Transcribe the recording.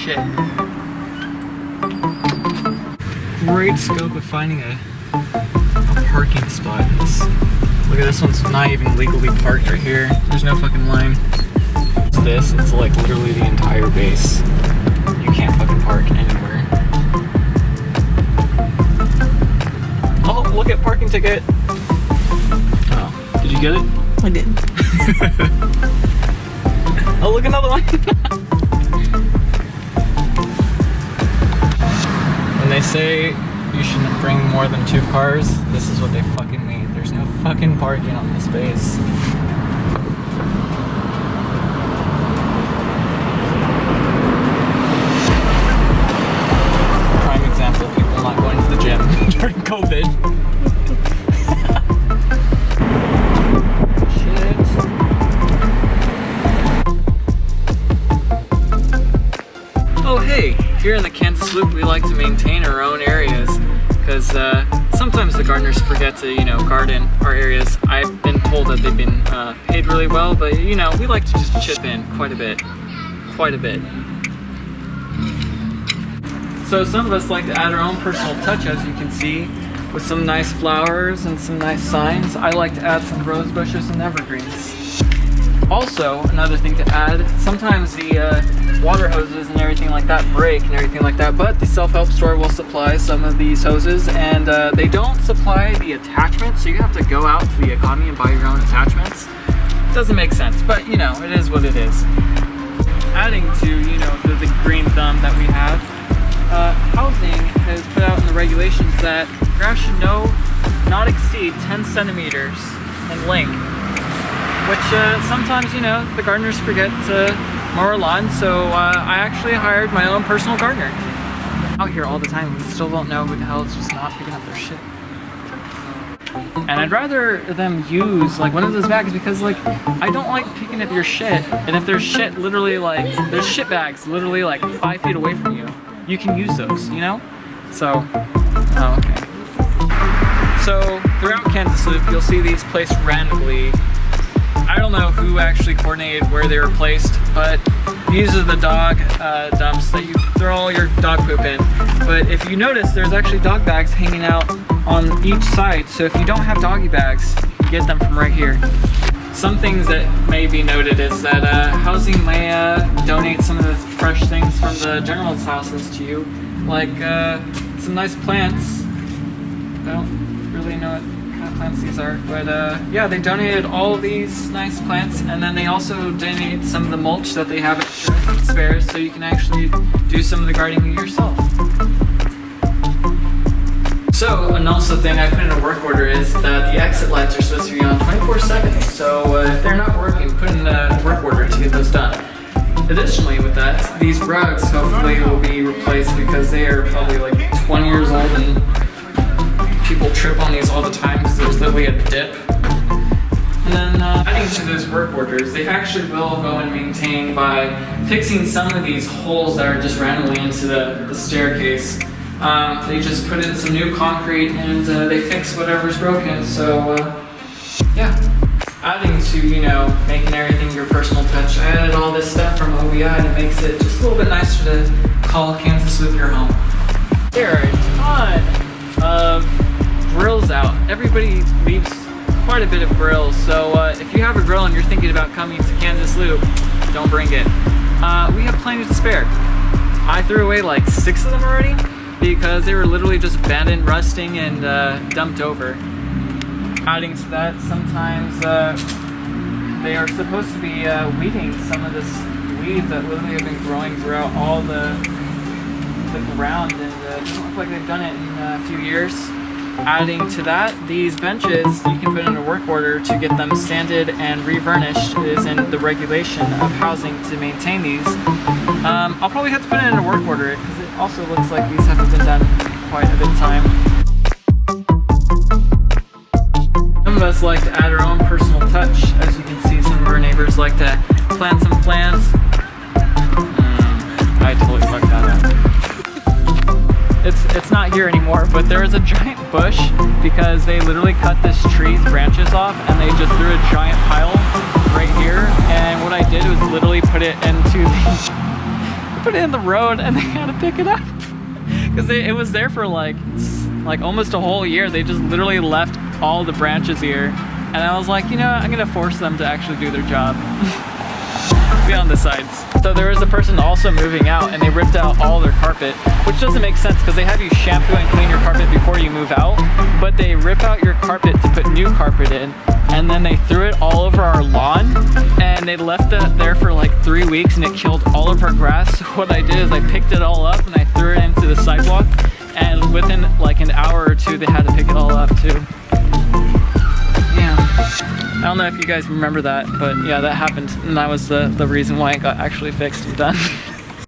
shit. Great scope of finding a parking spot. Look at this one's not even legally parked right here. There's no fucking line. It's like literally the entire base. You can't fucking park anywhere. Oh, look at parking ticket. Oh, did you get it? I did. Oh, look, another one. When they say you shouldn't bring more than 2 cars, this is what they fucking mean. There's no fucking parking on this base. Prime example of people not going to the gym during COVID. Here in the Kansas Loop, we like to maintain our own areas because sometimes the gardeners forget to, you know, garden our areas. I've been told that they've been paid really well, but you know, we like to just chip in quite a bit. So some of us like to add our own personal touch, as you can see, with some nice flowers and some nice signs. I like to add some rose bushes and evergreens. Also, another thing to add, sometimes the water hoses and everything like that break and everything like that, but the self-help store will supply some of these hoses, and they don't supply the attachments, so you have to go out to the economy and buy your own attachments. Doesn't make sense, but you know, it is what it is. Adding to, you know, the green thumb that we have, housing has put out in the regulations that grass should not exceed 10 centimeters in length, which sometimes, you know, the gardeners forget to mow our lawn, so I actually hired my own personal gardener. Out here all the time, we still don't know who the hell is just not picking up their shit. And I'd rather them use like one of those bags because like I don't like picking up your shit, and if there's shit literally like, there's shit bags literally like 5 feet away from you, you can use those, you know? So, oh, okay. So throughout Kansas Loop, you'll see these placed randomly. I don't know who actually coordinated where they were placed, but these are the dog dumps that you throw all your dog poop in. But if you notice, there's actually dog bags hanging out on each side. So if you don't have doggy bags, you get them from right here. Some things that may be noted is that housing may donate some of the fresh things from the general's houses to you, like some nice plants. I don't really know what kind of plants these are, but yeah, they donated all of these nice plants, and then they also donated some of the mulch that they have extra spares, so you can actually do some of the gardening yourself. So, and also thing I put in a work order is that the exit lights are supposed to be on 24/7, so if they're not working, put in a work order to get those done. Additionally with that, these rugs hopefully will be replaced because they are probably like 20 years old and people trip on these all the time because there's literally a dip. And then adding to those work orders, they actually will go and maintain by fixing some of these holes that are just randomly into the staircase. They just put in some new concrete and they fix whatever's broken. So yeah, adding to, you know, making everything your personal touch, I added all this stuff from OBI and it makes it just a little bit nicer to call Kansas Loop your home. There are a ton of grills out. Everybody leaves quite a bit of grills, so if you have a grill and you're thinking about coming to Kansas Loop, don't bring it. We have plenty to spare. I threw away like 6 of them already because they were literally just abandoned, rusting, and dumped over. Adding to that, sometimes they are supposed to be weeding some of this weeds that literally have been growing throughout all the ground, and it doesn't look like they've done it in a few years. Adding to that, these benches, you can put in a work order to get them sanded and re-varnished. It is in the regulation of housing to maintain these. I'll probably have to put it in a work order because it also looks like these haven't been done quite a bit of time. Some of us like to add our own personal touch. As you can see, some of our neighbors like to plant some plants. I totally fucked that up. It's not here anymore, but there is a giant bush because they literally cut this tree's branches off and they just threw a giant pile right here. And what I did was literally put it into put it in the road and they had to pick it up. Because it was there for like almost a whole year. They just literally left all the branches here. And I was like, you know, I'm gonna force them to actually do their job. Be on the sides. So there was a person also moving out and they ripped out all their carpet, which doesn't make sense because they have you shampoo and clean your carpet before you move out, but they rip out your carpet to put new carpet in, and then they threw it all over our lawn, and they left that there for like 3 weeks and it killed all of our grass. So what I did is I picked it all up and I threw it into the sidewalk, and within like an hour or two they had to pick it all up too. Yeah. I don't know if you guys remember that, but yeah, that happened, and that was the reason why it got actually fixed and done.